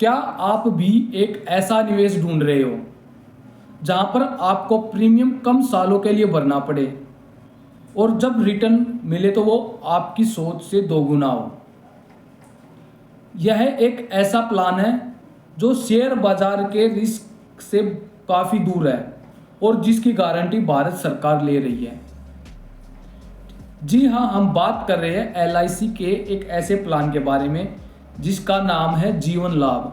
क्या आप भी एक ऐसा निवेश ढूंढ रहे हो जहां पर आपको प्रीमियम कम सालों के लिए भरना पड़े और जब रिटर्न मिले तो वो आपकी सोच से दोगुना हो? यह एक ऐसा प्लान है जो शेयर बाजार के रिस्क से काफ़ी दूर है और जिसकी गारंटी भारत सरकार ले रही है। जी हाँ, हम बात कर रहे हैं LIC के एक ऐसे प्लान के बारे में जिसका नाम है जीवन लाभ।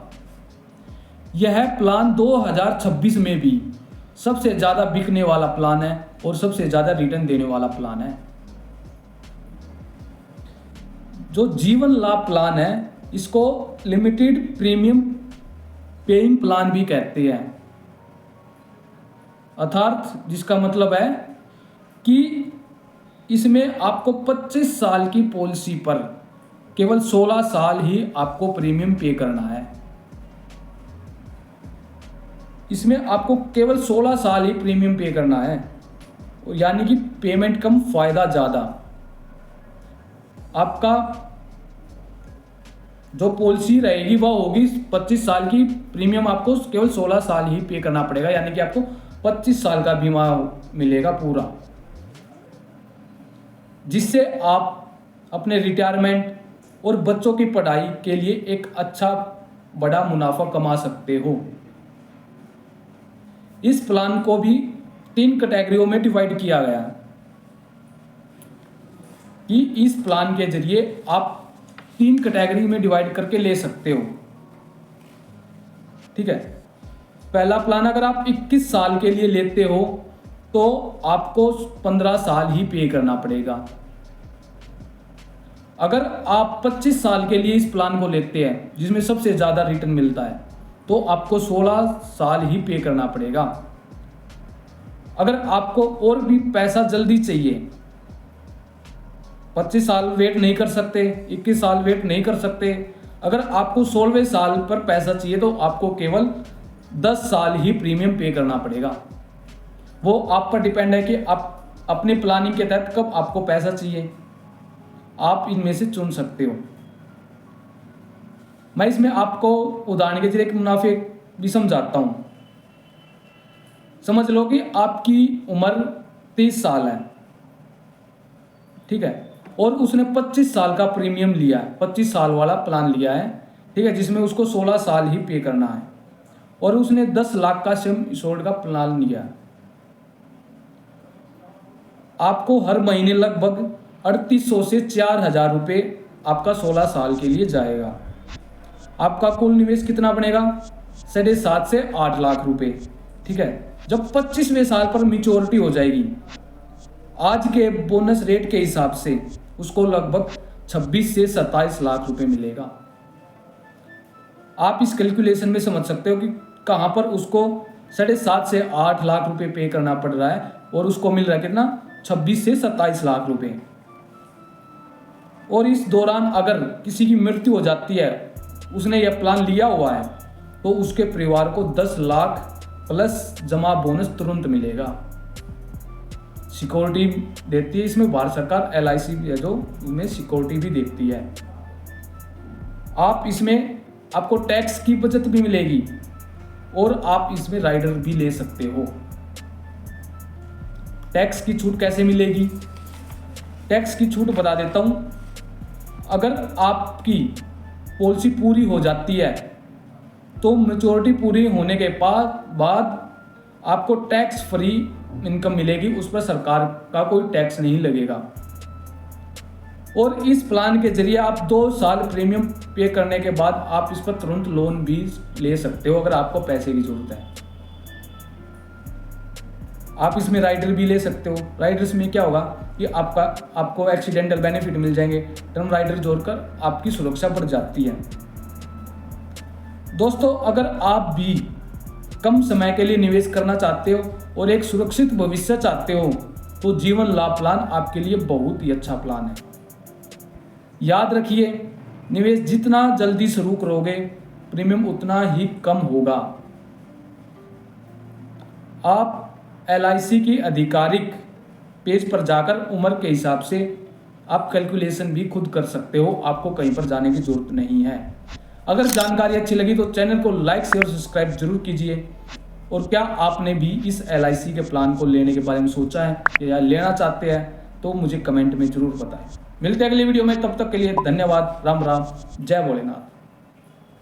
यह प्लान 2026 में भी सबसे ज़्यादा बिकने वाला प्लान है और सबसे ज़्यादा रिटर्न देने वाला प्लान है। जो जीवन लाभ प्लान है इसको लिमिटेड प्रीमियम पेइंग प्लान भी कहते हैं, अर्थात जिसका मतलब है कि इसमें आपको 25 साल की पॉलिसी पर केवल 16 साल ही आपको प्रीमियम पे करना है। इसमें आपको केवल 16 साल ही प्रीमियम पे करना है, यानी कि पेमेंट कम फायदा ज़्यादा। आपका जो पॉलिसी रहेगी वह होगी 25 साल की, प्रीमियम आपको केवल 16 साल ही पे करना पड़ेगा, यानी कि आपको 25 साल का बीमा मिलेगा पूरा, जिससे आप अपने रिटायरमेंट और बच्चों की पढ़ाई के लिए एक अच्छा बड़ा मुनाफा कमा सकते हो। इस प्लान को भी 3 कैटेगरियों में डिवाइड किया गया है कि इस प्लान के जरिए आप 3 कैटेगरी में डिवाइड करके ले सकते हो। ठीक है, पहला प्लान अगर आप 21 साल के लिए लेते हो तो आपको 15 साल ही पे करना पड़ेगा। अगर आप 25 साल के लिए इस प्लान को लेते हैं जिसमें सबसे ज़्यादा रिटर्न मिलता है तो आपको 16 साल ही पे करना पड़ेगा। अगर आपको और भी पैसा जल्दी चाहिए, 25 साल वेट नहीं कर सकते, 21 साल वेट नहीं कर सकते, अगर आपको 16वें साल पर पैसा चाहिए तो आपको केवल 10 साल ही प्रीमियम पे करना पड़ेगा। वो आप पर डिपेंड है कि आप अपनी प्लानिंग के तहत कब आपको पैसा चाहिए, आप इनमें से चुन सकते हो। मैं इसमें आपको उदाहरण के जरिए एक मुनाफे भी समझाता हूँ। समझ लो कि आपकी उम्र 30 साल है, ठीक है, और उसने 25 साल का प्रीमियम लिया है, 25 साल वाला प्लान लिया है, ठीक है, जिसमें उसको 16 साल ही पे करना है, और उसने 10 लाख का सम एश्योर्ड का प्लान लिया है। आपको हर महीने लगभग 3800 से 4000 रुपये आपका 16 साल के लिए जाएगा। आपका कुल निवेश कितना बनेगा? 7.5 से 8 लाख रुपए। ठीक है, जब 25वें साल पर मैच्योरिटी हो जाएगी, आज के बोनस रेट के हिसाब से उसको लगभग 26 से 27 लाख रुपए मिलेगा। आप इस कैलकुलेशन में समझ सकते हो कि कहाँ पर उसको 7.5 से 8 लाख रुपए पे करना पड़ रहा है और उसको मिल रहा है कितना? 26 से 27 लाख रुपए। और इस दौरान अगर किसी की मृत्यु हो जाती है, उसने यह प्लान लिया हुआ है, तो उसके परिवार को 10 लाख प्लस जमा बोनस तुरंत मिलेगा। सिक्योरिटी देती है इसमें भारत सरकार, LIC है जो उन्हें सिक्योरिटी भी देती है। आप इसमें आपको टैक्स की बचत भी मिलेगी और आप इसमें राइडर भी ले सकते हो। टैक्स की छूट कैसे मिलेगी? टैक्स की छूट बता देता हूं। अगर आपकी पॉलिसी पूरी हो जाती है तो मैच्योरिटी पूरी होने के बाद आपको टैक्स फ्री इनकम मिलेगी, उस पर सरकार का कोई टैक्स नहीं लगेगा। और इस प्लान के जरिए आप 2 साल प्रीमियम पे करने के बाद आप इस पर तुरंत लोन भी ले सकते हो अगर आपको पैसे की जरूरत है। आप इसमें राइडर भी ले सकते हो। राइडर्स में क्या होगा कि आपको एक्सीडेंटल बेनिफिट मिल जाएंगे। टर्म राइडर जोड़कर आपकी सुरक्षा बढ़ जाती है। दोस्तों, अगर आप भी कम समय के लिए निवेश करना चाहते हो और एक सुरक्षित भविष्य चाहते हो तो जीवन लाभ प्लान आपके लिए बहुत ही अच्छा प्लान है। याद रखिए, निवेश जितना जल्दी शुरू करोगे प्रीमियम उतना ही कम होगा। आप LIC की आधिकारिक पेज पर जाकर उम्र के हिसाब से आप कैलकुलेशन भी खुद कर सकते हो, आपको कहीं पर जाने की जरूरत नहीं है। अगर जानकारी अच्छी लगी तो चैनल को लाइक शेयर और सब्सक्राइब जरूर कीजिए। और क्या आपने भी इस LIC के प्लान को लेने के बारे में सोचा है या लेना चाहते हैं तो मुझे कमेंट में जरूर बताएं। मिलते हैं अगली वीडियो में, तब तक के लिए धन्यवाद। राम राम, जय भोलेनाथ।